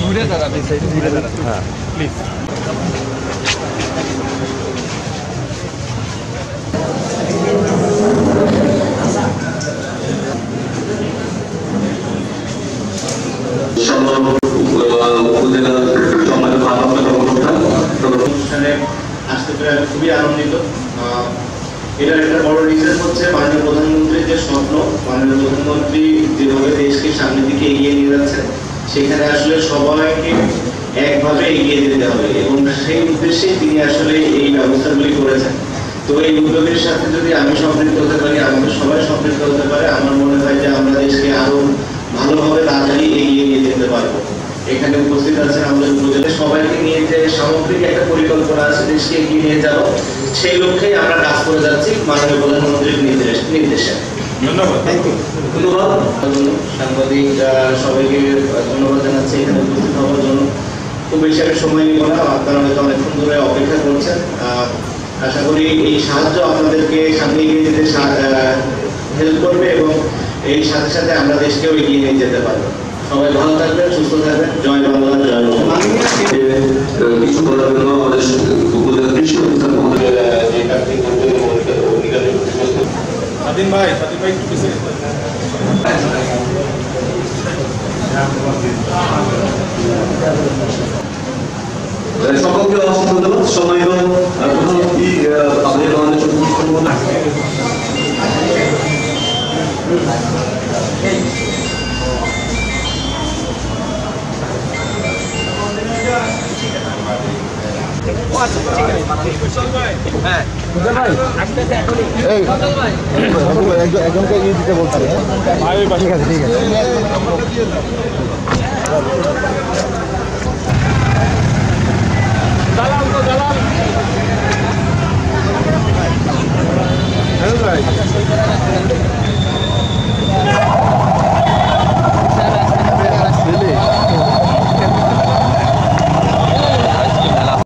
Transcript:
ঘুরে দাঁড়াবে, ঘুরে দাঁড়াবে, হ্যাঁ প্লিজ। আসতে পেরে আমি খুবই আনন্দিত। এটার একটা বড় রিজন হচ্ছে মাননীয় প্রধানমন্ত্রীর যে স্বপ্ন, মাননীয় প্রধানমন্ত্রী যেভাবে দেশকে সামনের দিকে এগিয়ে নিয়ে যাচ্ছে, সেখানে আসলে সবাইকে একভাবে এগিয়ে যেতে হবে এবং সেই উদ্দেশ্যে তিনি আসলে এই ব্যবস্থাগুলি করেছেন। তো এই উদ্যোগের সাথে যদি আমি সম্পৃক্ত হতে পারি, আমাদের সবাই সম্পৃক্ত হতে পারে, আমার মনে হয় যে আমরা দেশকে আরো ভালোভাবে তাড়াতাড়ি এগিয়ে নিয়ে যেতে পারবো। এখানে উপস্থিত আছেন আমাদের উপজেলার সবাইকে নিয়ে যে সামগ্রিক একটা পরিকল্পনা আছে দেশকে এগিয়ে নিয়ে যাব, সেই লক্ষ্যেই আমরা কাজ করে যাচ্ছি মাননীয় প্রধানমন্ত্রীর নির্দেশে। ধন্যবাদ। ধন্যবাদ সাংবাদিক সবাইকে ধন্যবাদ জানাচ্ছি এখানে উপস্থিত হওয়ার জন্য। খুব বেশি একটা সময় নিব না, আপনারা হয়তো অনেকক্ষণ ধরে অপেক্ষা করছেন। আশা করি এই সাহায্য আপনাদেরকে সামনে এগিয়ে যেতে হেল্প করবে এবং এই সাথে সাথে আমরা দেশকেও এগিয়ে নিয়ে যেতে পারবো। সবাই ভালো থাকবেন, সুস্থ থাকবেন। জয় বাংলা, জয় বাংলা। কিছু বলার জন্য আমাদের স্বাধীন ভাই একটু পিছিয়ে সকলকে অসংখ্য ধন্যবাদ। সময় এবং প্রধানমন্ত্রী আমাদের বাংলাদেশের একজনকে ইয়ে দিতে বলছি। ঠিক আছে, ঠিক আছে।